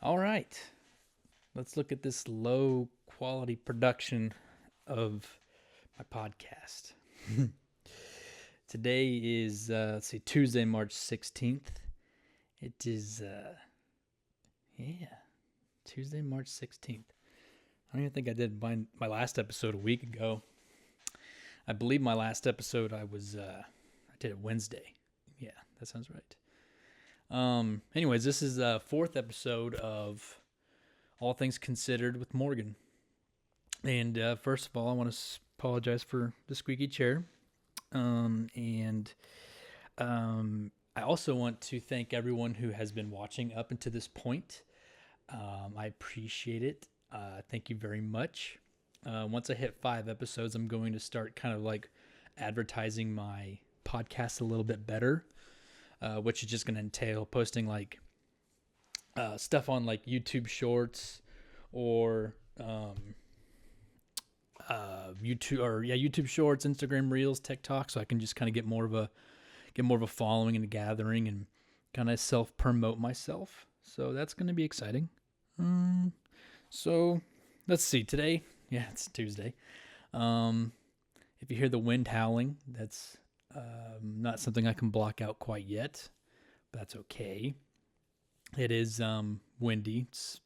All right. Let's look at this low quality production of my podcast. Today is, Tuesday, March 16th. It is, Tuesday, March 16th. I don't even think I did my last episode a week ago. I believe my last episode I did it Wednesday. Yeah, that sounds right. Anyways, this is the fourth episode of All Things Considered with Morgan. And first of all, I want to apologize for the squeaky chair. And I also want to thank everyone who has been watching up until this point. I appreciate it. Thank you very much. Once I hit 5 episodes, I'm going to start kind of like advertising my podcast a little bit better, which is just going to entail posting like stuff on like YouTube Shorts or YouTube Shorts, Instagram Reels, TikTok, so I can just kind of get more of a following and a gathering and kind of self promote myself. So that's going to be exciting. So let's see. Today, it's Tuesday. If you hear the wind howling, that's not something I can block out quite yet, but that's okay. It is windy. It's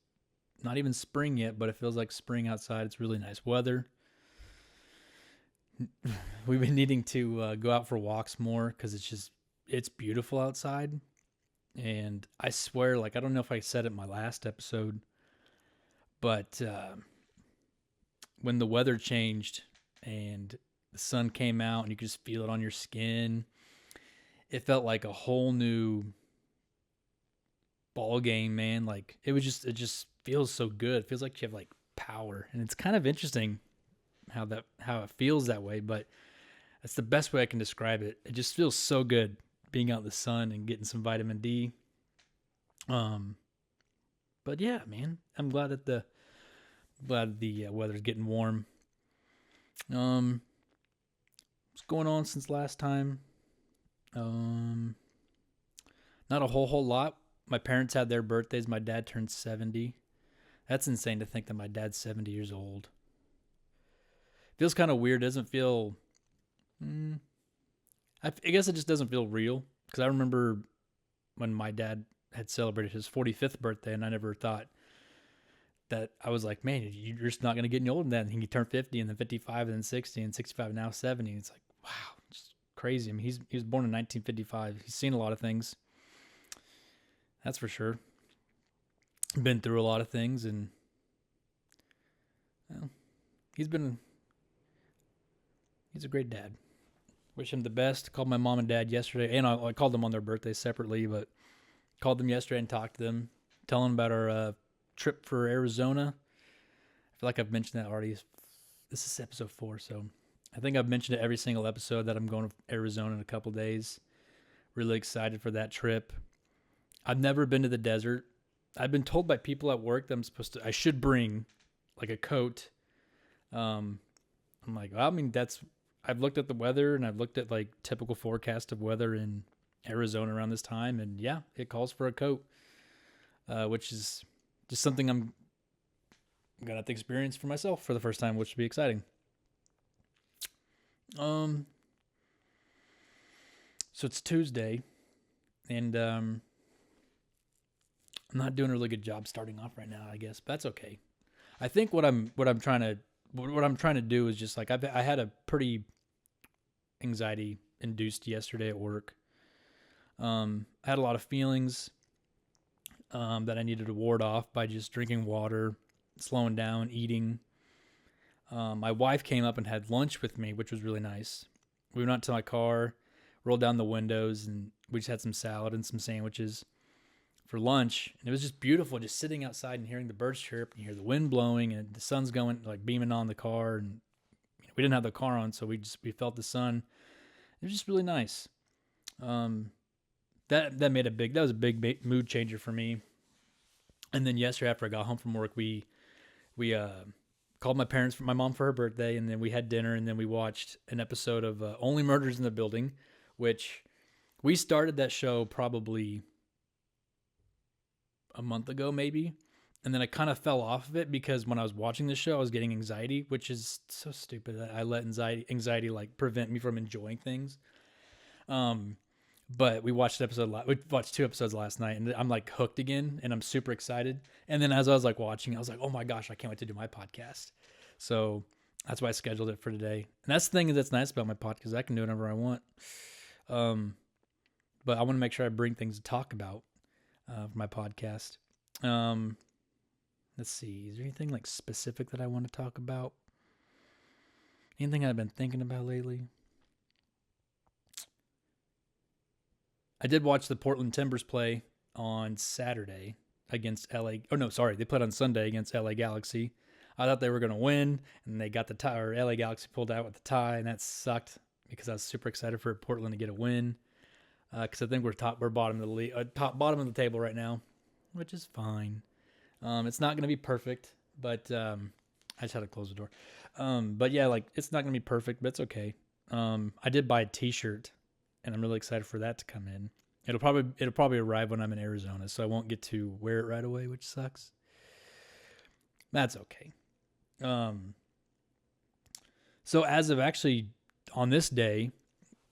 not even spring yet, but it feels like spring outside. It's really nice weather. We've been needing to go out for walks more because it's beautiful outside. And I swear, like, I don't know if I said it in my last episode, but when the weather changed and the sun came out and you could just feel it on your skin, it felt like a whole new ball game, man. Like it just feels so good. It feels like you have like power, and it's kind of interesting how it feels that way, but that's the best way I can describe it. It just feels so good being out in the sun and getting some vitamin D. But yeah, man, I'm glad that the weather's getting warm. What's going on since last time? Not a whole lot. My parents had their birthdays. My dad turned 70. That's insane to think that my dad's 70 years old. Feels kind of weird. Doesn't feel... I guess it just doesn't feel real. Because I remember when my dad had celebrated his 45th birthday, and I never thought that... I was like, man, you're just not going to get any older than that. And he turned 50, and then 55, and then 60, and 65, and now 70. It's like, wow, just crazy. I mean, he was born in 1955. He's seen a lot of things. That's for sure. Been through a lot of things, and well, he's a great dad. Wish him the best. Called my mom and dad yesterday, and I called them on their birthdays separately, but called them yesterday and talked to them, telling them about our trip for Arizona. I feel like I've mentioned that already. This is episode 4, so I think I've mentioned it every single episode that I'm going to Arizona in a couple days. Really excited for that trip. I've never been to the desert. I've been told by people at work that I should bring like a coat. I'm like, well, I mean, I've looked at the weather and I've looked at like typical forecast of weather in Arizona around this time. And yeah, it calls for a coat, which is just something I'm going to have to experience for myself for the first time, which will be exciting. So it's Tuesday, and I'm not doing a really good job starting off right now, I guess, but that's okay. I think what I'm trying to do is just like I had a pretty anxiety induced yesterday at work. I had a lot of feelings that I needed to ward off by just drinking water, slowing down, eating. My wife came up and had lunch with me, which was really nice. We went out to my car, rolled down the windows, and we just had some salad and some sandwiches for lunch. And it was just beautiful, just sitting outside and hearing the birds chirp and you hear the wind blowing and the sun's going, like beaming on the car. And we didn't have the car on, so we felt the sun. It was just really nice. That was a big mood changer for me. And then yesterday after I got home from work, we called my mom for her birthday, and then we had dinner, and then we watched an episode of Only Murders in the Building, which we started that show probably a month ago, maybe. And then I kind of fell off of it because when I was watching the show, I was getting anxiety, which is so stupid that I let anxiety like prevent me from enjoying things. But we watched we watched 2 episodes last night, and I'm like hooked again, and I'm super excited. And then as I was like watching, I was like, oh my gosh, I can't wait to do my podcast. So that's why I scheduled it for today. And that's the thing that's nice about my podcast. I can do whatever I want. But I want to make sure I bring things to talk about for my podcast. Let's see. Is there anything like specific that I want to talk about? Anything I've been thinking about lately? I did watch the Portland Timbers play on Saturday against LA. Oh, no, sorry. They played on Sunday against LA Galaxy. I thought they were going to win, and they got the tie, or LA Galaxy pulled out with the tie, and that sucked because I was super excited for Portland to get a win. Because I think we're bottom of the league, bottom of the table right now, which is fine. It's not going to be perfect, but I just had to close the door. But yeah, like it's not going to be perfect, but it's okay. I did buy a T-shirt, and I'm really excited for that to come in. It'll probably arrive when I'm in Arizona, so I won't get to wear it right away, which sucks. That's okay. So as of actually on this day,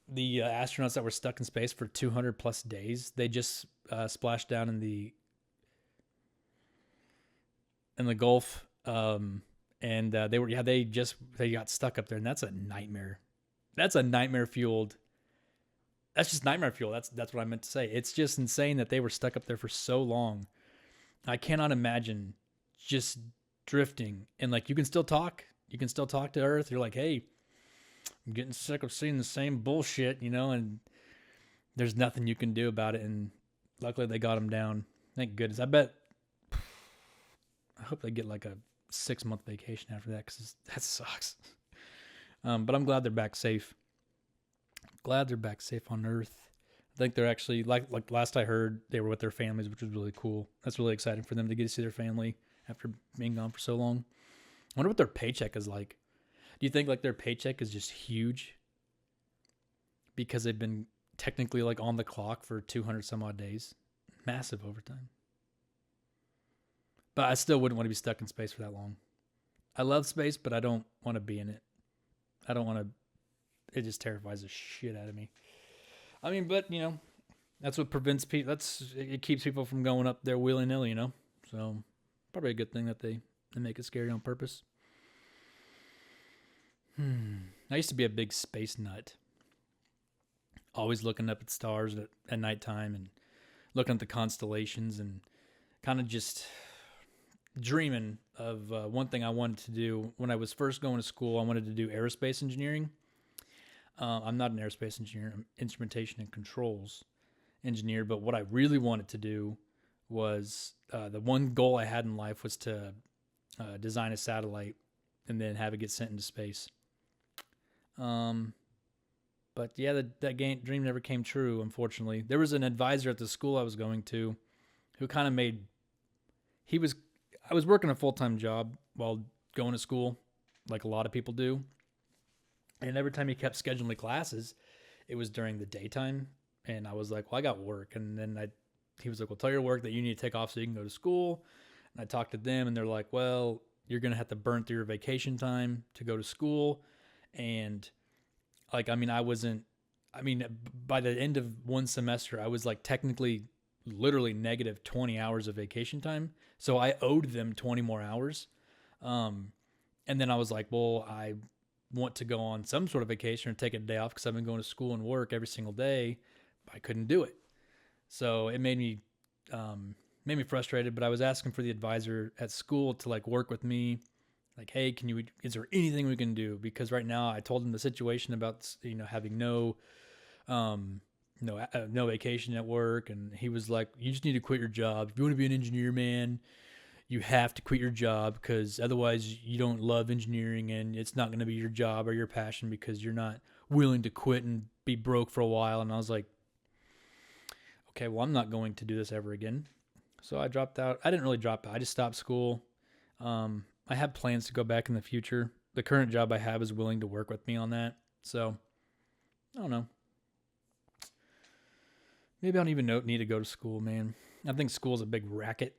the astronauts that were stuck in space for 200 plus days, they just splashed down in the Gulf, and they got stuck up there, and that's a nightmare. That's nightmare fuel. That's what I meant to say. It's just insane that they were stuck up there for so long. I cannot imagine just drifting, and like you can still talk to Earth. You're like, hey, I'm getting sick of seeing the same bullshit, and there's nothing you can do about it. And luckily they got them down. Thank goodness. I hope they get like a 6-month vacation after that, because that sucks. But I'm glad they're back safe. Glad they're back safe on Earth. I think they're actually, like last I heard, they were with their families, which was really cool. That's really exciting for them to get to see their family after being gone for so long. I wonder what their paycheck is like. Do you think like their paycheck is just huge because they've been technically like on the clock for 200 some odd days? Massive overtime. But I still wouldn't want to be stuck in space for that long. I love space, but I don't want to be in it. I don't want to. It just terrifies the shit out of me. I mean, but that's what prevents people. It keeps people from going up there willy nilly. So probably a good thing that they make it scary on purpose. I used to be a big space nut. Always looking up at stars at nighttime and looking at the constellations and kind of just dreaming of one thing I wanted to do. When I was first going to school, I wanted to do aerospace engineering. I'm not an aerospace engineer. I'm instrumentation and controls engineer. But what I really wanted to do was the one goal I had in life was to design a satellite and then have it get sent into space. But yeah, that dream never came true, unfortunately. There was an advisor at the school I was going to who kind of I was working a full-time job while going to school, like a lot of people do. And every time he kept scheduling me classes, it was during the daytime. And I was like, well, I got work. And then he was like, well, tell your work that you need to take off so you can go to school. And I talked to them, and they're like, well, you're going to have to burn through your vacation time to go to school. And like, by the end of one semester, I was like technically literally negative 20 hours of vacation time. So I owed them 20 more hours. And then I was like, well, I want to go on some sort of vacation or take a day off because I've been going to school and work every single day. I couldn't do it. So it made me frustrated, but I was asking for the advisor at school to like work with me. Like, hey, is there anything we can do? Because right now I told him the situation about, having no vacation at work. And he was like, you just need to quit your job. If you want to be an engineer, man, you have to quit your job, because otherwise you don't love engineering and it's not going to be your job or your passion because you're not willing to quit and be broke for a while. And I was like, okay, well, I'm not going to do this ever again. So I dropped out. I didn't really drop out. I just stopped school. I have plans to go back in the future. The current job I have is willing to work with me on that. So I don't know. Maybe I don't even need to go to school, man. I think school's a big racket.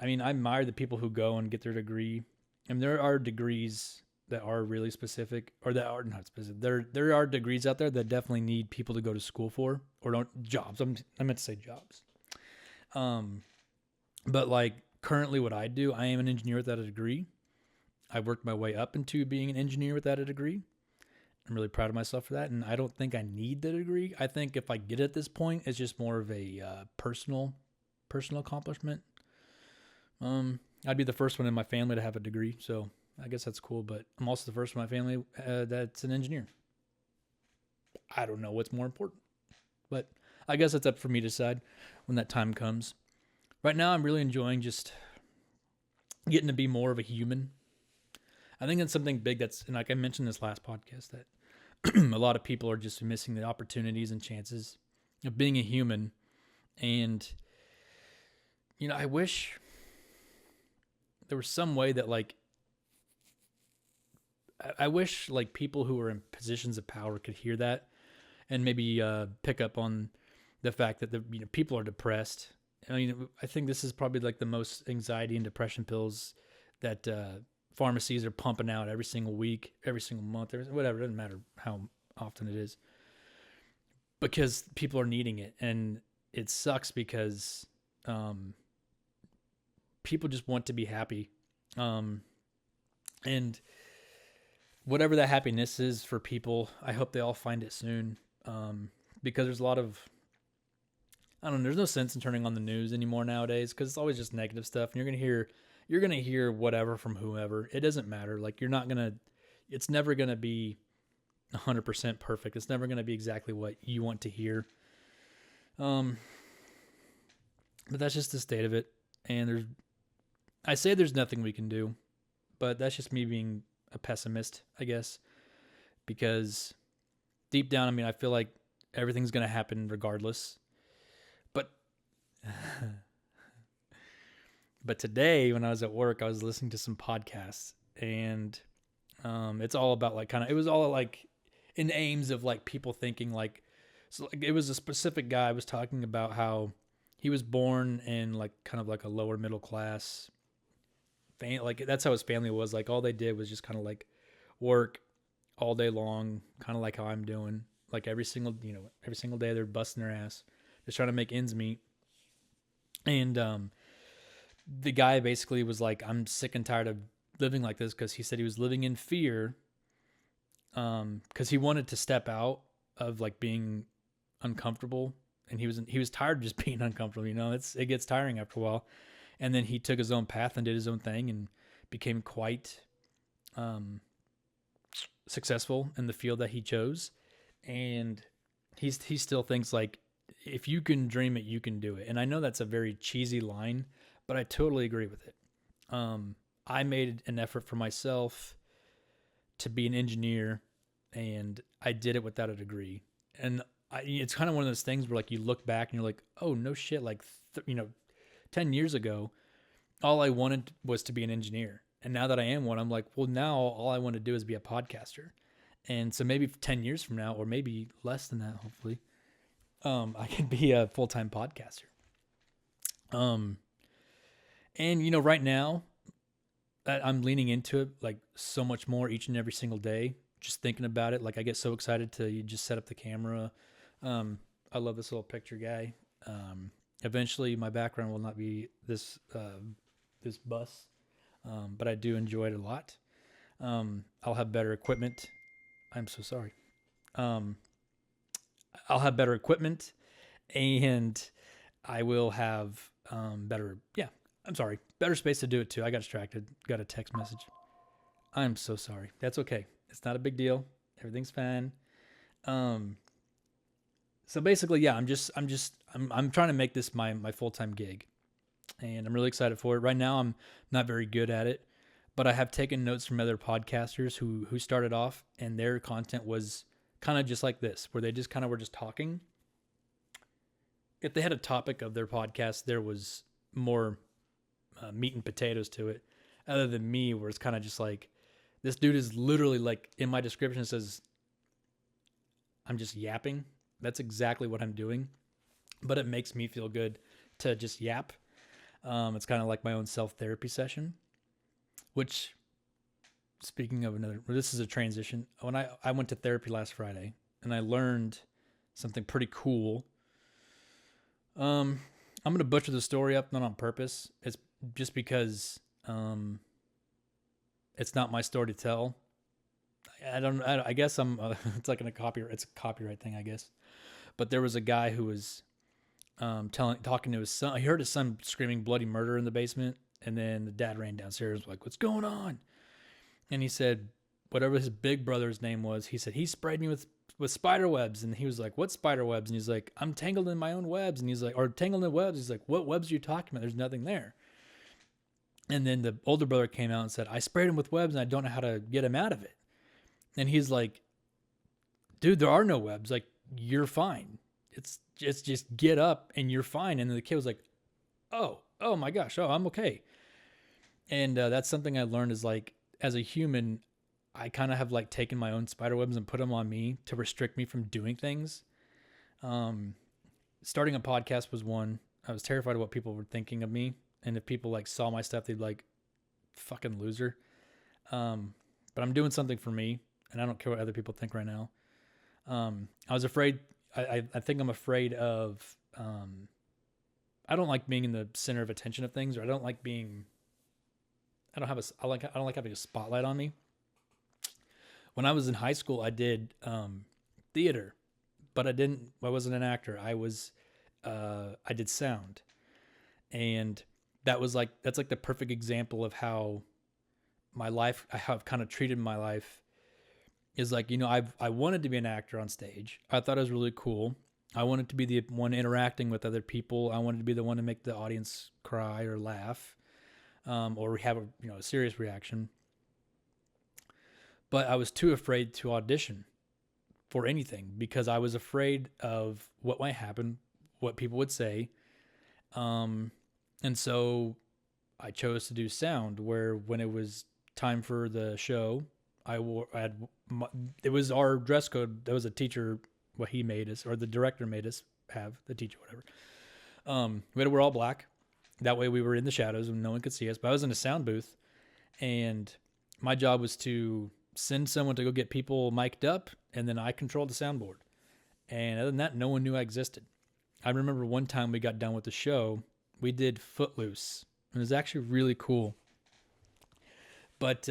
I mean, I admire the people who go and get their degree. And there are degrees that are really specific, or that are not specific. There are degrees out there that definitely need people to go to school for, or don't jobs. I meant to say jobs. But like currently, what I do, I am an engineer without a degree. I worked my way up into being an engineer without a degree. I'm really proud of myself for that, and I don't think I need the degree. I think if I get at this point, it's just more of a personal accomplishment. I'd be the first one in my family to have a degree, so I guess that's cool. But I'm also the first one in my family that's an engineer. I don't know what's more important, but I guess it's up for me to decide when that time comes. Right now, I'm really enjoying just getting to be more of a human. I think it's something big and like I mentioned this last podcast, that a lot of people are just missing the opportunities and chances of being a human. And, I wish there was some way that like, I wish like people who are in positions of power could hear that and maybe pick up on the fact that people are depressed. I mean, I think this is probably like the most anxiety and depression pills that pharmacies are pumping out every single week, every single month, whatever. It doesn't matter how often it is, because people are needing it. And it sucks because people just want to be happy. And whatever that happiness is for people, I hope they all find it soon. Because there's a lot of, I don't know, there's no sense in turning on the news anymore nowadays, because it's always just negative stuff. And you're going to hear whatever from whoever. It doesn't matter. Like it's never going to be 100% perfect. It's never going to be exactly what you want to hear. But that's just the state of it. And I say there's nothing we can do, but that's just me being a pessimist, I guess, because deep down, I mean, I feel like everything's going to happen regardless. But today when I was at work, I was listening to some podcasts, and it's all about like it was all like in aims of like people thinking like, so like it was a specific guy was talking about how he was born in like kind of like a lower middle class like that's how his family was. Like all they did was just kind of like work all day long, kind of like how I'm doing. Like every single day they're busting their ass, just trying to make ends meet. And the guy basically was like, I'm sick and tired of living like this, because he said he was living in fear because he wanted to step out of like being uncomfortable, and he was tired of just being uncomfortable. It gets tiring after a while. And then he took his own path and did his own thing and became quite successful in the field that he chose. And he still thinks like, if you can dream it, you can do it. And I know that's a very cheesy line, but I totally agree with it. I made an effort for myself to be an engineer, and I did it without a degree. And it's kind of one of those things where like you look back and you're like, oh no shit, like 10 years ago, all I wanted was to be an engineer. And now that I am one, I'm like, well, now all I want to do is be a podcaster. And so maybe 10 years from now, or maybe less than that, hopefully, I can be a full-time podcaster. And right now I'm leaning into it like so much more each and every single day, just thinking about it. Like I get so excited to just set up the camera. I love this little picture guy. Eventually my background will not be this bus. But I do enjoy it a lot. I'll have better equipment. I'm so sorry. I'll have better equipment, and I will have better space to do it too. I got distracted. Got a text message. I'm so sorry. That's okay. It's not a big deal. Everything's fine. So basically, yeah, I'm trying to make this my full-time gig, and I'm really excited for it. Right now, I'm not very good at it, but I have taken notes from other podcasters who started off, and their content was kind of just like this, where they just kind of were just talking. If they had a topic of their podcast, there was more meat and potatoes to it, other than me, where it's kind of just like, this dude is literally like, in my description, it says, I'm just yapping. That's exactly what I'm doing, but it makes me feel good to just yap. It's kind of like my own self-therapy session, which, speaking of this is a transition. When I went to therapy last Friday, and I learned something pretty cool. I'm going to butcher the story up, not on purpose. It's just because it's not my story to tell. I guess it's like it's a copyright thing, I guess. But there was a guy who was talking to his son. He heard his son screaming bloody murder in the basement, and then the dad ran downstairs like, "What's going on?" And he said, whatever his big brother's name was, he said, he sprayed me with spider webs. And he was like, "What spider webs?" And he's like, "I'm tangled in my own webs." And he's like, or tangled in webs. He's like, "What webs are you talking about? There's nothing there." And then the older brother came out and said, "I sprayed him with webs and I don't know how to get him out of it." And he's like, "Dude, there are no webs. Like, you're fine. It's just get up and you're fine." And then the kid was like, oh my gosh. Oh, I'm okay. And that's something I learned is like, as a human, I kind of have like taken my own spider webs and put them on me to restrict me from doing things. Starting a podcast was one. I was terrified of what people were thinking of me. And if people like saw my stuff, they'd be like, "Fucking loser." But I'm doing something for me, and I don't care what other people think right now. I was afraid. I think I'm afraid of. I don't like being in the center of attention of things, or I don't like being. I don't like having a spotlight on me. When I was in high school, I did theater, but I wasn't an actor. I did sound, and that's like the perfect example of how my life, I have kind of treated my life is like, I wanted to be an actor on stage. I thought it was really cool. I wanted to be the one interacting with other people. I wanted to be the one to make the audience cry or laugh, or have a serious reaction. But I was too afraid to audition for anything because I was afraid of what might happen, what people would say. And so I chose to do sound, where when it was time for the show, it was our dress code. That was a teacher, what he made us, or the director made us have, the teacher, whatever. We had to wear all black. That way we were in the shadows and no one could see us. But I was in a sound booth, and my job was to send someone to go get people mic'd up, and then I controlled the soundboard. And other than that, no one knew I existed. I remember one time we got done with the show, we did Footloose. It was actually really cool. But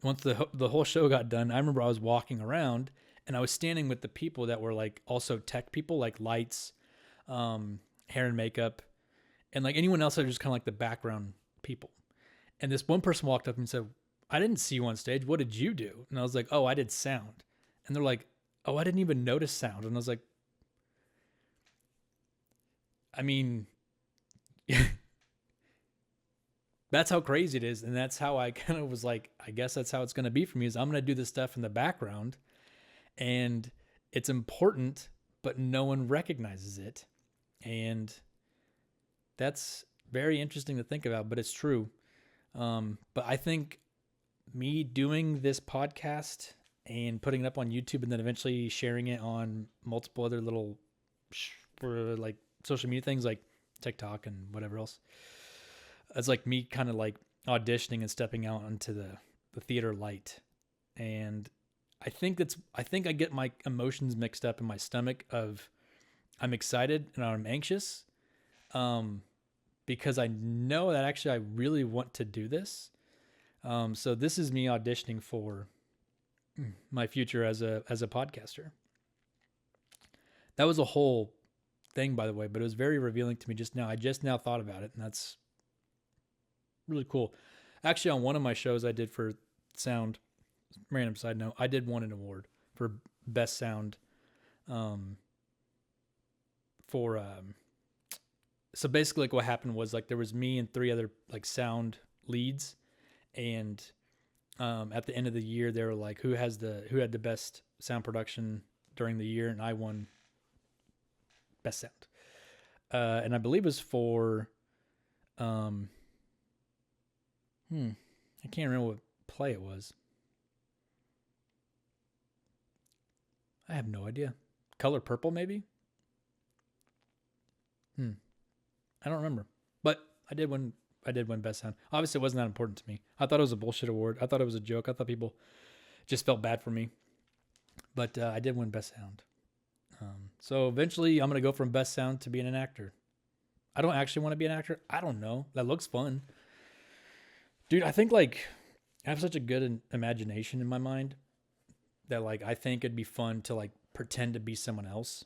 once the whole show got done, I remember I was walking around and I was standing with the people that were like also tech people, like lights, hair and makeup, and like anyone else that was just kind of like the background people. And this one person walked up and said, "I didn't see you on stage. What did you do?" And I was like, "Oh, I did sound." And they're like, "Oh, I didn't even notice sound." And I was like, I mean, that's how crazy it is. And that's how I kind of was like, I guess that's how it's going to be for me, is I'm going to do this stuff in the background, and it's important, but no one recognizes it. And that's very interesting to think about, but it's true. But I think me doing this podcast and putting it up on YouTube and then eventually sharing it on multiple other little like social media things like TikTok and whatever else, it's like me kind of like auditioning and stepping out onto the theater light. And I think I get my emotions mixed up in my stomach of I'm excited and I'm anxious, because I know that actually I really want to do this. So this is me auditioning for my future as a podcaster. That was a whole thing, by the way, but it was very revealing to me just now. I just now thought about it, and that's really cool. Actually, on one of my shows I did for sound, random side note, I did win an award for best sound. So basically, like what happened was like there was me and 3 other like sound leads, and at the end of the year they were like, who had the best sound production during the year, and I won best sound. And I believe it was for I can't remember what play it was. I have no idea. Color Purple, maybe? I don't remember. But I did win. I did win best sound. Obviously, it wasn't that important to me. I thought it was a bullshit award. I thought it was a joke. I thought people just felt bad for me. But I did win best sound. So eventually, I'm gonna go from best sound to being an actor. I don't actually want to be an actor. I don't know. That looks fun, dude. I think like I have such a good imagination in my mind that like I think it'd be fun to like pretend to be someone else.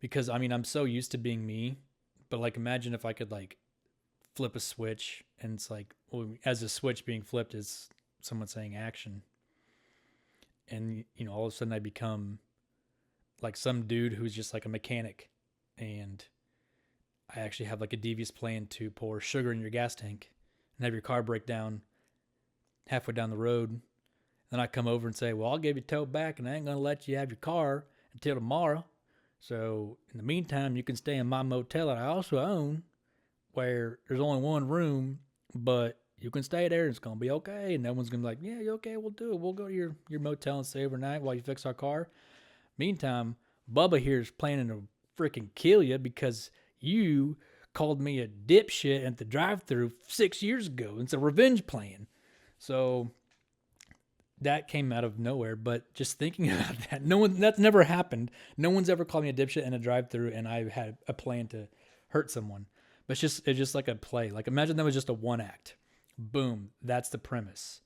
Because I mean, I'm so used to being me, but like imagine if I could like flip a switch and it's like, well, as a switch being flipped is someone saying action. And, all of a sudden I become like some dude who's just like a mechanic. And I actually have like a devious plan to pour sugar in your gas tank and have your car break down halfway down the road. Then I come over and say, well, I'll give you a tow back and I ain't going to let you have your car until tomorrow. So in the meantime, you can stay in my motel that I also own, where there's only one room, but you can stay there and it's going to be okay. And no one's going to be like, yeah, you okay? We'll do it. We'll go to your motel and stay overnight while you fix our car. Meantime, Bubba here is planning to freaking kill you because you called me a dipshit at the drive-thru 6 years ago. It's a revenge plan. So that came out of nowhere, but just thinking about that, that's never happened. No one's ever called me a dipshit in a drive-thru, and I had a plan to hurt someone. But it's just like a play. Like imagine that was just a one act. Boom, that's the premise.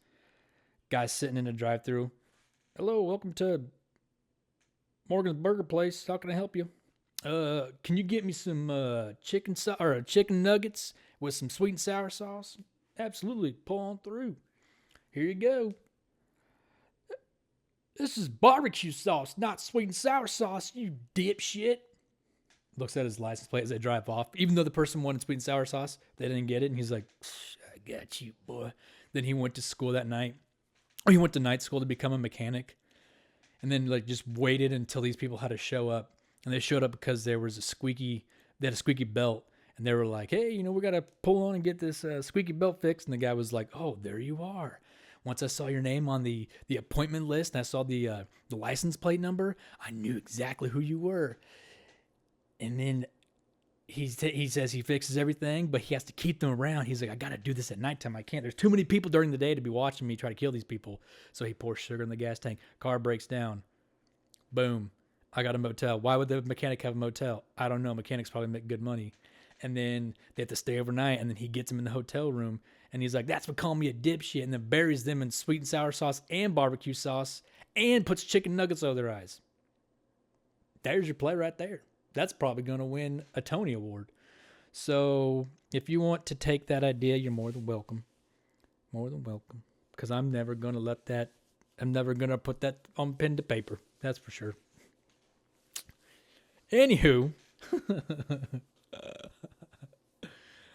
Guy sitting in a drive-thru. Hello, welcome to Morgan's Burger Place. How can I help you? Can you get me some chicken nuggets with some sweet and sour sauce? Absolutely, pull on through. Here you go. This is barbecue sauce, not sweet and sour sauce, you dipshit. Looks at his license plate as they drive off. Even though the person wanted sweet and sour sauce, they didn't get it. And he's like, I got you, boy. Then he went to school that night. He went to night school to become a mechanic. And then like just waited until these people had to show up. And they showed up because they had a squeaky belt. And they were like, hey, we got to pull on and get this squeaky belt fixed. And the guy was like, oh, there you are. Once I saw your name on the appointment list and I saw the license plate number, I knew exactly who you were. And then he says he fixes everything, but he has to keep them around. He's like, I got to do this at nighttime. I can't. There's too many people during the day to be watching me try to kill these people. So he pours sugar in the gas tank. Car breaks down. Boom. I got a motel. Why would the mechanic have a motel? I don't know. Mechanics probably make good money. And then they have to stay overnight, and then he gets them in the hotel room. And he's like, that's what called me a dipshit. And then buries them in sweet and sour sauce and barbecue sauce and puts chicken nuggets over their eyes. There's your play right there. That's probably going to win a Tony Award. So if you want to take that idea, you're more than welcome. More than welcome. Because I'm never going to put that on pen to paper. That's for sure. Anywho.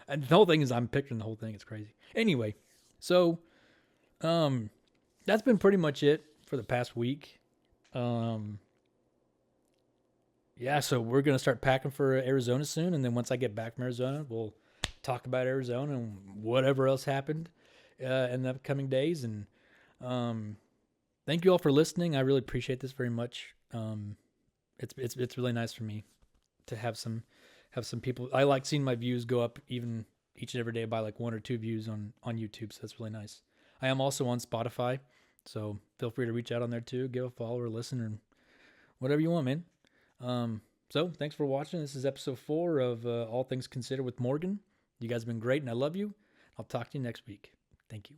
And the whole thing is I'm picturing the whole thing. It's crazy. Anyway, so that's been pretty much it for the past week. Yeah, so we're going to start packing for Arizona soon. And then once I get back from Arizona, we'll talk about Arizona and whatever else happened in the upcoming days. And thank you all for listening. I really appreciate this very much. It's really nice for me to have some people. I like seeing my views go up even each and every day by like 1 or 2 views on YouTube. So that's really nice. I am also on Spotify. So feel free to reach out on there too. Give a follow or listen or whatever you want, man. So thanks for watching. This is episode 4 of All Things Considered with Morgan. You guys have been great and I love you. I'll talk to you next week. Thank you.